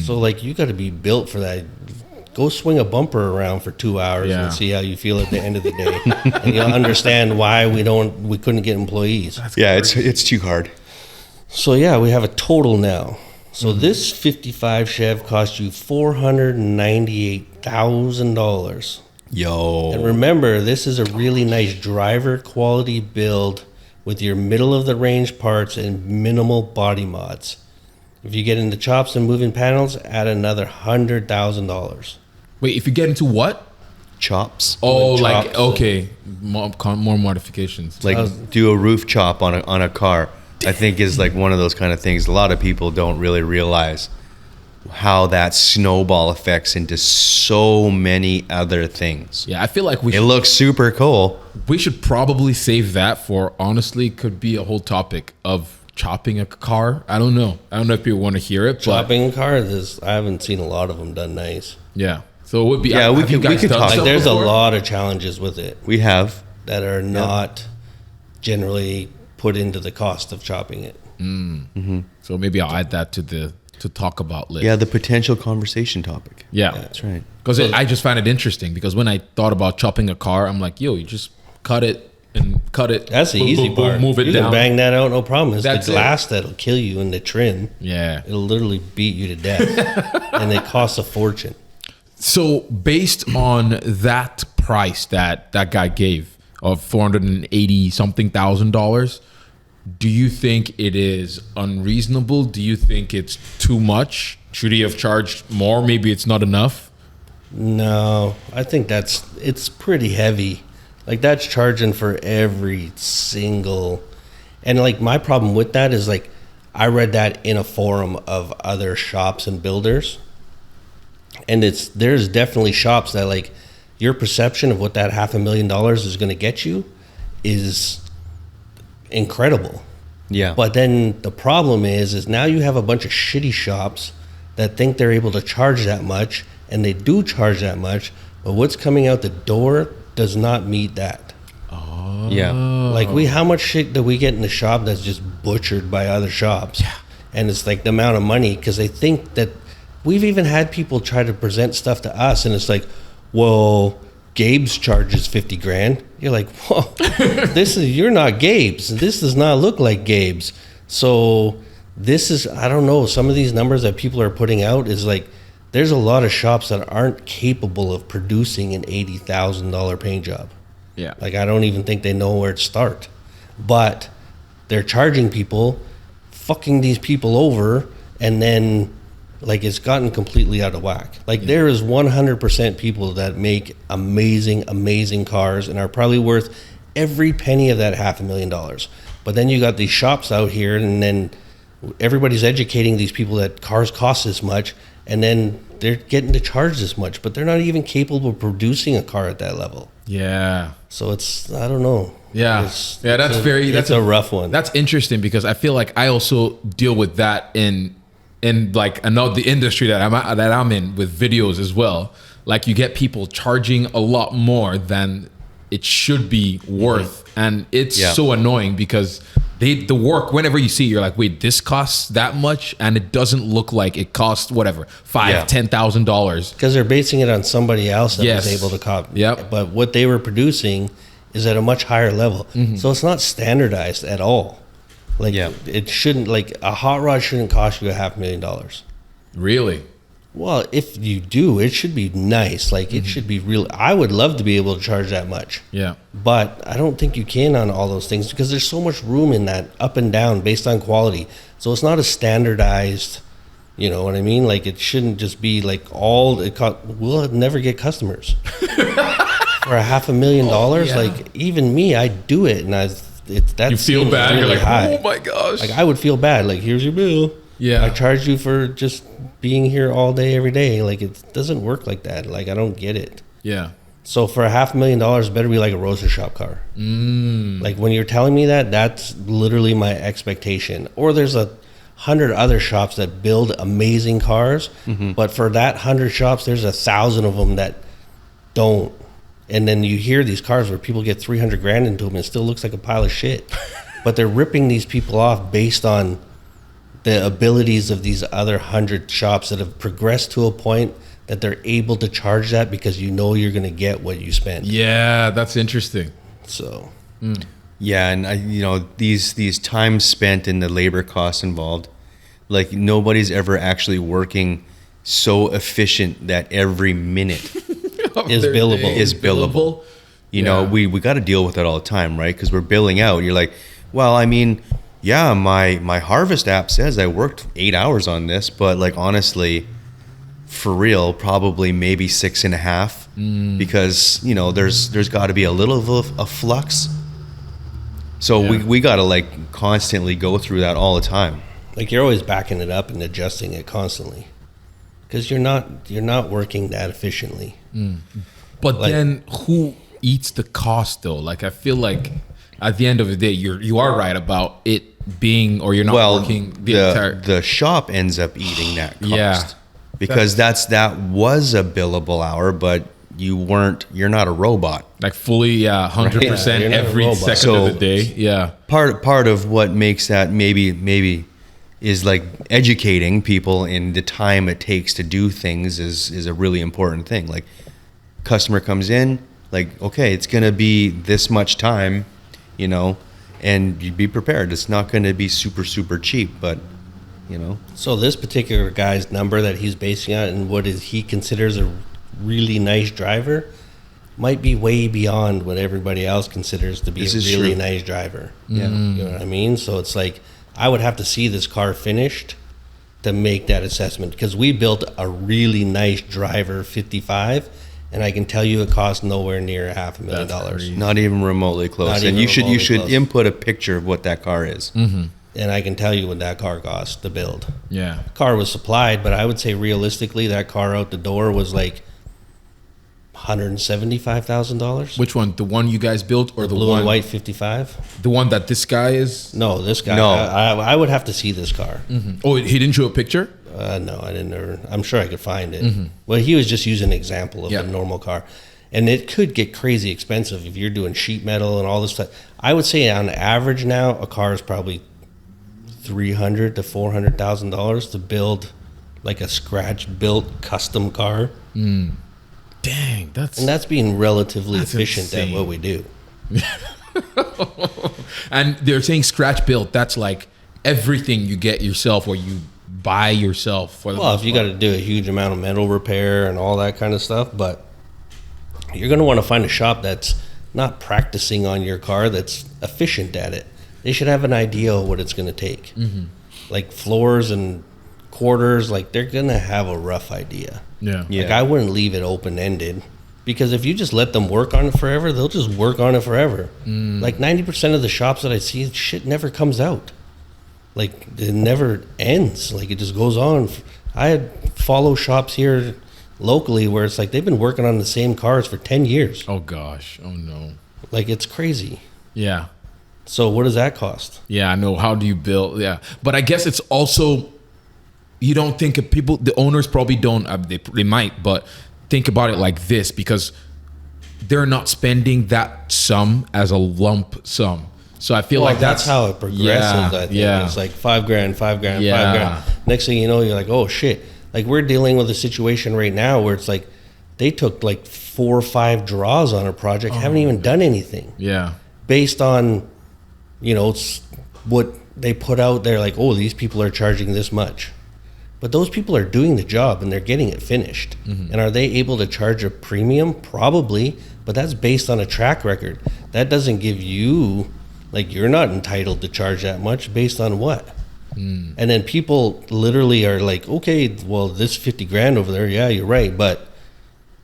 So like you got to be built for that. Go swing a bumper around for 2 hours Yeah. and see how you feel at the end of the day, and you'll understand why we couldn't get employees. Yeah, it's too hard. So yeah, we have a total now. So this 55 Chev cost you $498,000. Yo. And remember, this is a really nice driver quality build with your middle of the range parts and minimal body mods. If you get into chops and moving panels, add another $100,000. Wait, if you get into what? Chops. Oh, Chops, like so- okay, more modifications. Like do a roof chop on a car. I think is like one of those kind of things. A lot of people don't really realize how that snowball affects into so many other things. Yeah, I feel like It looks super cool. we should probably save that for, honestly, could be a whole topic of chopping a car. I don't know if people want to hear it, but Chopping cars, I haven't seen a lot of them done nice. yeah. So it would be. Yeah, have we you could- we guys could done talk. stuff Like there's a before? lot of challenges with it We have. that are not generally put into the cost of chopping it. So maybe I'll add that to talk about list. Yeah, the potential conversation topic. Yeah. That's right. Because I just find it interesting because when I thought about chopping a car, I'm like, yo, you just cut it and cut it. That's the boom, easy boom, boom, part. move it you down. can bang that out, no problem. It's That's the it. glass that'll kill you in the trim. Yeah. It'll literally beat you to death, and it costs a fortune. So based on that price that guy gave of $480 something thousand, do you think it is unreasonable? Do you think it's too much? Should he have charged more? Maybe it's not enough. No, I think it's pretty heavy. Like that's charging for every single, and like my problem with that is like I read that in a forum of other shops and builders, and there's definitely shops that like your perception of what that $500,000 is going to get you is incredible. Yeah. But then the problem is now you have a bunch of shitty shops that think they're able to charge that much, and they do charge that much, but what's coming out the door does not meet that. yeah. Like how much shit do we get in the shop that's just butchered by other shops? Yeah. And it's like the amount of money, because they think that we've even had people try to present stuff to us, and it's like, well, Gabe's charges 50 grand. You're like, whoa, you're not Gabe's. This does not look like Gabe's. So this is, I don't know, some of these numbers that people are putting out is like, there's a lot of shops that aren't capable of producing an $80,000 paint job. Yeah. Like, I don't even think they know where to start. But they're charging people, fucking these people over, and then, like, it's gotten completely out of whack. Like, there is 100% people that make amazing, amazing cars and are probably worth every penny of that $500,000. But then you got these shops out here, and then everybody's educating these people that cars cost this much, and then they're getting to charge this much, but they're not even capable of producing a car at that level. Yeah. So it's, I don't know. Yeah. It's That's a rough one. That's interesting because I feel like I also deal with that in like the industry that I'm in with videos as well. Like you get people charging a lot more than it should be worth, and it's so annoying because the work, whenever you see it, you're like, wait, this costs that much, and it doesn't look like it costs whatever $5,000-$10,000. Because they're basing it on somebody else that was able to copy. Yep. But what they were producing is at a much higher level. So it's not standardized at all. Like it shouldn't, like a hot rod shouldn't cost you $500,000. Really? Well, if you do, it should be nice. Like it should be real. I would love to be able to charge that much. Yeah. But I don't think you can on all those things because there's so much room in that up and down based on quality. So it's not a standardized, you know what I mean? Like it shouldn't just be like we'll never get customers. For $500,000, yeah. like even me, I do it and that You feel bad. really You're like, high. oh my gosh. Like I would feel bad. Like here's your bill. Yeah. I charge you for just being here all day, every day. Like it doesn't work like that. Like I don't get it. Yeah. So for $500,000, it better be like a roaster shop car. Like when you're telling me that, that's literally my expectation. Or there's 100 other shops that build amazing cars, but for that 100 shops, there's 1,000 of them that don't. And then you hear these cars where people get 300 grand into them and it still looks like a pile of shit. But they're ripping these people off based on the abilities of these other 100 shops that have progressed to a point that they're able to charge that because you know you're going to get what you spend. Yeah, that's interesting. So, Yeah, and these times spent and the labor costs involved, like nobody's ever actually working so efficient that every minute is billable. is billable. You know, we got to deal with that all the time, right? Because we're billing out. You're like, well, I mean, yeah, my Harvest app says I worked 8 hours on this, but like honestly, for real, probably maybe 6.5, because there's got to be a little of a flux. So we got to like constantly go through that all the time. Like you're always backing it up and adjusting it constantly because you're not working that efficiently. But then who eats the cost though? Like I feel like at the end of the day, you are right about it being, or you're not working the shop ends up eating that cost. Yeah. Because that was a billable hour, but you're not a robot. like fully 100% You're not a every robot. second So- of the day. Yeah. Part of what makes that maybe is like educating people in the time it takes to do things is a really important thing. Like customer comes in, like, okay, it's gonna be this much time, and you be prepared. It's not gonna be super cheap, but So this particular guy's number that he's basing on and he considers a really nice driver might be way beyond what everybody else considers to be This a is really true. nice driver. Yeah. You know what I mean? So it's like I would have to see this car finished to make that assessment because we built a really nice driver 55 and I can tell you it cost nowhere near $500,000. not even remotely close. Not And even you should remotely close. input a picture of what that car is. And I can tell you what that car cost to build. Yeah. Car was supplied, but I would say realistically that car out the door was like $175,000. Which one? The one you guys built, or the Blue one and white 55? the one that this guy is? No, this guy. No. I would have to see this car. Oh, he didn't show a picture? No, I didn't. I'm sure I could find it. Well, he was just using an example of Yeah. a normal car. And it could get crazy expensive if you're doing sheet metal and all this stuff. I would say on average now, a car is probably $300,000 to $400,000 to build like a scratch-built custom car. Dang, that's And that's being relatively That's efficient insane. at what we do. and they're saying scratch built. That's like everything you get yourself, or you buy yourself. For the Well, most if you part. got to do a huge amount of metal repair and all that kind of stuff, but you're going to want to find a shop that's not practicing on your car, that's efficient at it. They should have an idea of what it's going to take. Like floors and quarters, like they're going to have a rough idea. yeah, Like I wouldn't leave it open-ended because if you just let them work on it forever, they'll just work on it forever. Like 90% of the shops that I see, shit never comes out. Like it never ends. Like it just goes on. I had follow shops here locally where it's like they've been working on the same cars for 10 years. Oh gosh, oh no. Like it's crazy. Yeah, So what does that cost? yeah. I know. How do you build? Yeah, but I guess it's also, you don't think of people. The owners probably don't. They might, but think about it like this, because they're not spending that sum as a lump sum. So I feel like that's how it progresses. Yeah, I think yeah. it's like $5 grand, $5 grand, Yeah. $5 grand. Next thing you know, you're like, oh shit. Like we're dealing with a situation right now where it's like they took like 4 or 5 draws on a project, haven't even done anything Yeah, based on, what they put out there. Like, oh, these people are charging this much, But those people are doing the job and they're getting it finished. And are they able to charge a premium? Probably, but that's based on a track record. That doesn't give you, like, you're not entitled to charge that much based on what? And then people literally are like, okay, well, this 50 grand over there, yeah, you're right. But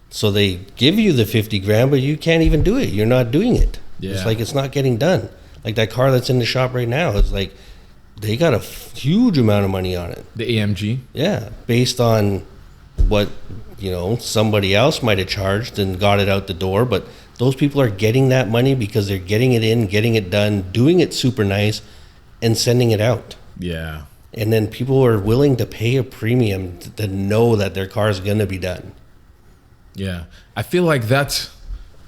so they give you the 50 grand, but you can't even do it. You're not doing it. Yeah. It's like, it's not getting done. Like that car that's in the shop right now is like, they got a huge amount of money on it. The AMG. Yeah, based on what, somebody else might have charged and got it out the door. But those people are getting that money because they're getting it in, getting it done, doing it super nice, and sending it out. Yeah. And then people are willing to pay a premium to know that their car is going to be done. Yeah. I feel like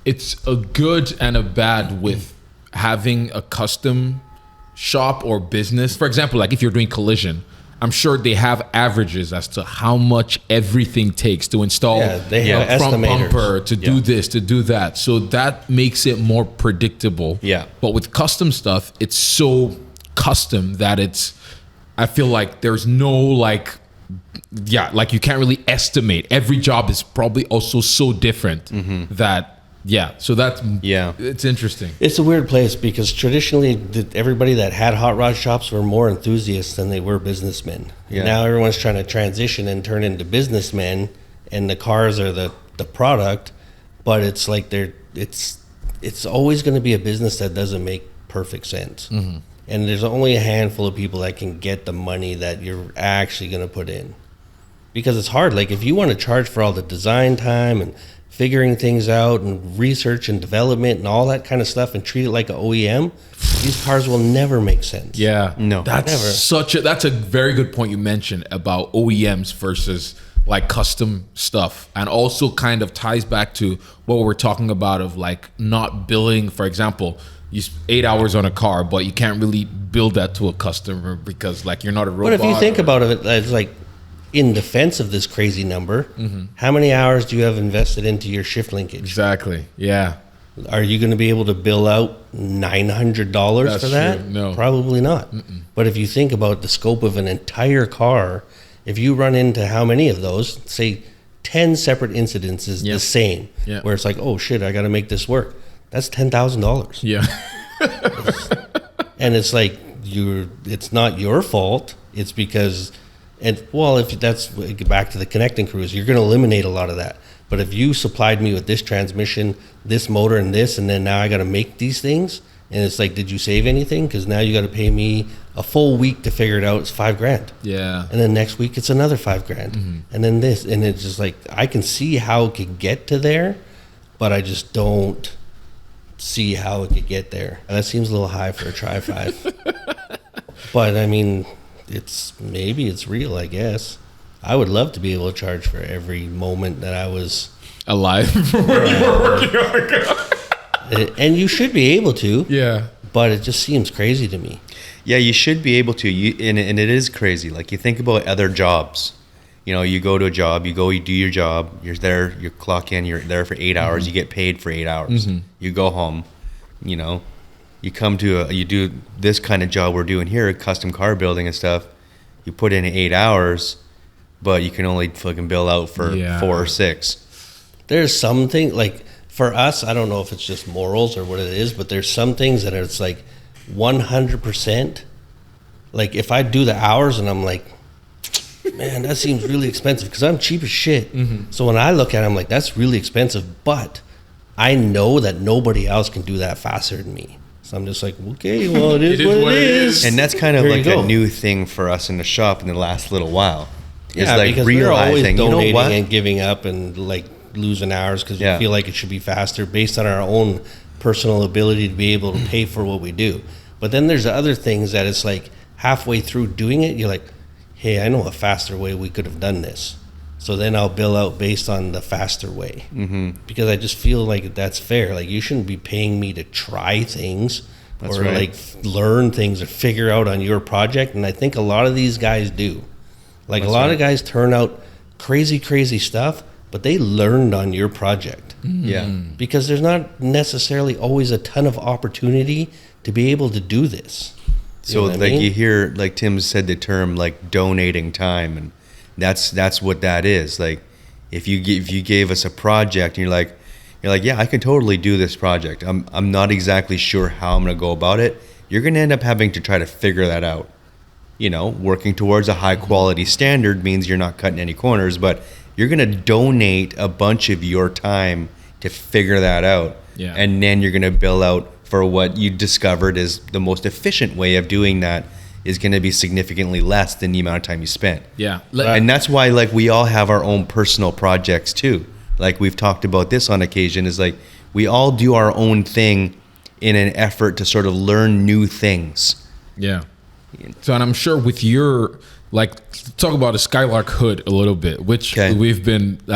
it's a good and a bad with having a custom shop or business. For example, like if you're doing collision, I'm sure they have averages as to how much everything takes to install they have front estimators. bumper, to do this, to do that. So that makes it more predictable. Yeah. But with custom stuff, it's so custom that I feel like there's no like you can't really estimate. Every job is probably also so different that so it's interesting. It's a weird place because traditionally everybody that had hot rod shops were more enthusiasts than they were businessmen. Yeah. Now everyone's trying to transition and turn into businessmen, and the cars are the product, but it's like it's always going to be a business that doesn't make perfect sense. And there's only a handful of people that can get the money that you're actually going to put in, because it's hard. Like if you want to charge for all the design time and figuring things out and research and development and all that kind of stuff and treat it like an OEM, these cars will never make sense. Yeah. No. That's that's a very good point you mentioned about OEMs versus like custom stuff, and also kind of ties back to what we're talking about of like not billing. For example, you 8 hours on a car, but you can't really build that to a customer because like you're not a robot. But if you think about it, it's like, in defense of this crazy number, how many hours do you have invested into your shift linkage? Exactly. Yeah. Are you going to be able to bill out $900 for that? True. No. Probably not. But if you think about the scope of an entire car, if you run into how many of those, say 10 separate incidents is the same, where it's like, oh shit, I got to make this work. That's $10,000. Yeah. And it's like, it's not your fault. It's because, if that's back to the connecting crews, you're going to eliminate a lot of that. But if you supplied me with this transmission, this motor, and this, and then now I got to make these things, and it's like, did you save anything? Because now you got to pay me a full week to figure it out. It's $5,000. Yeah. And then next week it's another $5,000, and then this, and it's just like, I can see how it could get to there, but I just don't see how it could get there. That seems a little high for a Tri-5. But I mean, it's real, I guess. I would love to be able to charge for every moment that I was alive when you were working on a car. And you should be able to. Yeah. But it just seems crazy to me. Yeah, you should be able to. And it is crazy. Like you think about other jobs. You go to a job, you do your job, you're there, you clock in, you're there for 8 hours, you get paid for 8 hours. You go home, you come to you do this kind of job we're doing here, custom car building and stuff. You put in 8 hours, but you can only fucking bill out for 4 or 6. There's something like, for us, I don't know if it's just morals or what it is, but there's some things that it's like 100%. Like if I do the hours and I'm like, man, that seems really expensive, because I'm cheap as shit. So when I look at it, I'm like, that's really expensive, but I know that nobody else can do that faster than me. So I'm just like, okay, well, it is what it is. And that's kind of Here like a new thing for us in the shop in the last little while. Yeah, like because we're always donating what? and giving up and like losing hours because we feel like it should be faster based on our own personal ability to be able to pay for what we do. But then there's other things that it's like halfway through doing it, you're like, hey, I know a faster way we could have done this. So then I'll bill out based on the faster way. Because I just feel like that's fair. Like you shouldn't be paying me to try things like learn things or figure out on your project. And I think a lot of these guys do. Like a lot of guys turn out crazy stuff, but they learned on your project. Yeah. Because there's not necessarily always a ton of opportunity to be able to do this. So like you hear, like Tim said the term like donating time, and That's what that is. Like, if you gave us a project and you're like, yeah, I can totally do this project. I'm not exactly sure how I'm gonna go about it. You're gonna end up having to try to figure that out. You know, working towards a high quality standard means you're not cutting any corners, but you're gonna donate a bunch of your time to figure that out. Yeah. And then you're gonna bill out for what you discovered is the most efficient way of doing that is going to be significantly less than the amount of time you spent. Yeah. And that's why, like, we all have our own personal projects too. Like, we've talked about this on occasion, is like we all do our own thing in an effort to sort of learn new things. Yeah. So, and I'm sure with your, like, talk about a Skylark hood a little bit, which I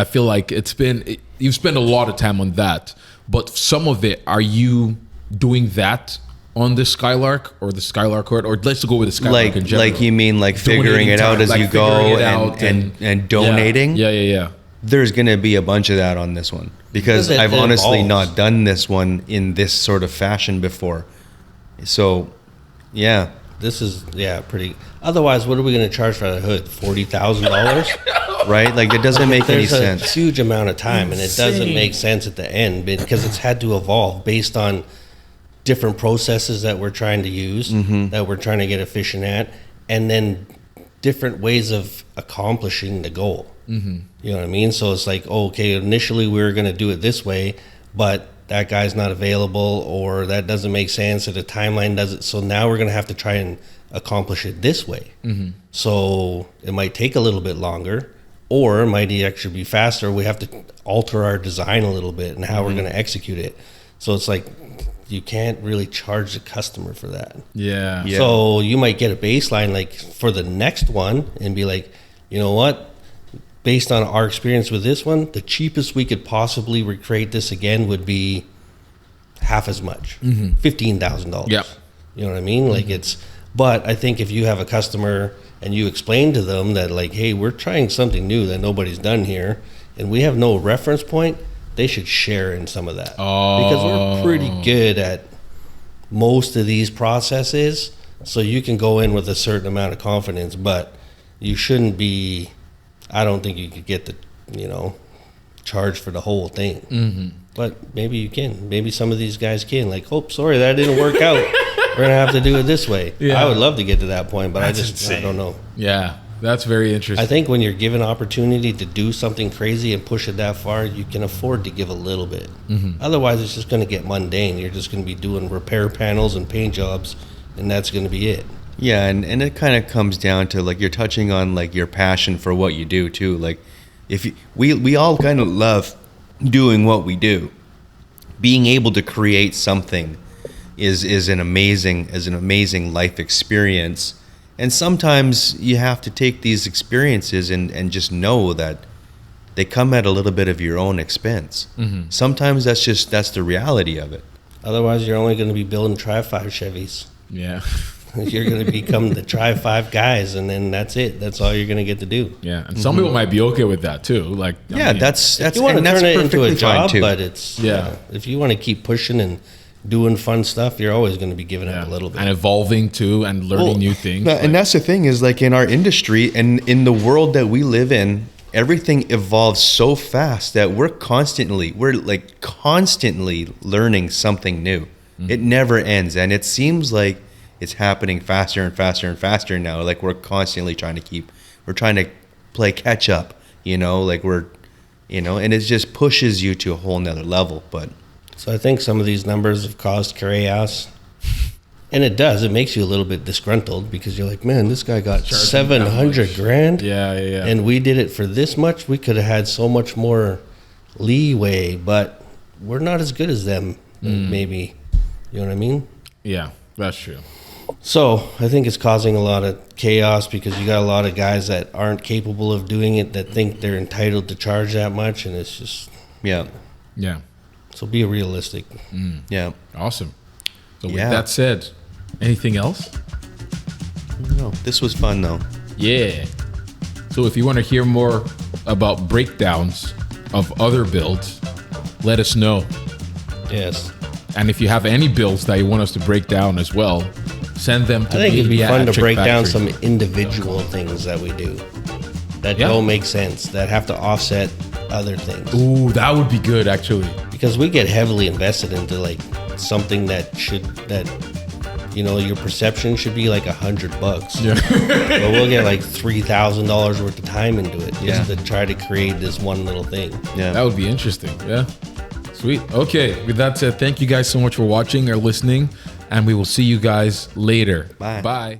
feel like you've spent a lot of time on that, but some of it, are you doing that on the Skylark or the Skylark hood, or let's go with the Skylark in general? Like, you mean like figuring it out as you go and donating? Yeah. There's going to be a bunch of that on this one, because I've honestly not done this one in this sort of fashion before. So, yeah. This is, pretty. Otherwise, what are we going to charge for the hood? $40,000? Right? Like, it doesn't make any sense. There's a huge amount of time, and it doesn't make sense at the end because it's had to evolve based on different processes that we're trying to use, that we're trying to get efficient at, and then different ways of accomplishing the goal. You know what I mean? So it's like, okay, initially we were going to do it this way, but that guy's not available, or that doesn't make sense, or the timeline doesn't. So now we're going to have to try and accomplish it this way. So it might take a little bit longer, or it might actually be faster. We have to alter our design a little bit and how we're going to execute it. So it's like, you can't really charge the customer for that. Yeah. So you might get a baseline like for the next one and be like, you know what? Based on our experience with this one, the cheapest we could possibly recreate this again would be half as much, $15,000. Yep. You know what I mean? Like but I think if you have a customer and you explain to them that like, hey, we're trying something new that nobody's done here, and we have no reference point, they should share in some of that. Because we're pretty good at most of these processes. So you can go in with a certain amount of confidence, but you shouldn't be, I don't think you could get the, charge for the whole thing. But maybe you can. Maybe some of these guys can. Like, oh, sorry, that didn't work out. We're going to have to do it this way. I would love to get to that point, but I don't know. Yeah. That's very interesting. I think when you're given opportunity to do something crazy and push it that far, you can afford to give a little bit. Otherwise, it's just going to get mundane. You're just going to be doing repair panels and paint jobs, and that's going to be it. Yeah, and it kind of comes down to, like, you're touching on, like, your passion for what you do, too. Like, we all kind of love doing what we do. Being able to create something is an amazing life experience. And sometimes you have to take these experiences and just know that they come at a little bit of your own expense. Sometimes that's the reality of it. Otherwise, you're only going to be building Tri-5 Chevys. Yeah. You're going to become the Tri-5 guys, and then that's it. That's all you're going to get to do. Yeah, and some people might be okay with that too. Like, that's you want to turn it into a job, but it's if you want to keep pushing and doing fun stuff, you're always going to be giving up a little bit and evolving too and learning new things. And that's the thing is, like, in our industry and in the world that we live in, everything evolves so fast that we're constantly learning something new. It never ends, and it seems like it's happening faster and faster and faster now. Like, we're constantly trying to play catch up, like and it just pushes you to a whole nother level. But so I think some of these numbers have caused chaos, and it does. It makes you a little bit disgruntled because you're like, man, this guy got $700,000. Yeah. And we did it for this much. We could have had so much more leeway, but we're not as good as them. Maybe, you know what I mean? Yeah, that's true. So I think it's causing a lot of chaos because you got a lot of guys that aren't capable of doing it, that think they're entitled to charge that much, and it's just yeah. So be realistic. Yeah. Awesome. So with that said, anything else? No, this was fun though. Yeah. So if you want to hear more about breakdowns of other builds, let us know. Yes. And if you have any builds that you want us to break down as well, send them to I think it'd be fun to break down TrickFactory. some individual things that we do. that Yeah. don't make sense, that have to offset other things. Ooh, that would be good actually. Because we get heavily invested into like something that your perception should be like $100. Yeah. But we'll get like $3,000 worth of time into it just Yeah. to try to create this one little thing. Yeah. That would be interesting. Yeah. Sweet. Okay. With that said, thank you guys so much for watching or listening, and we will see you guys later. Bye. Bye.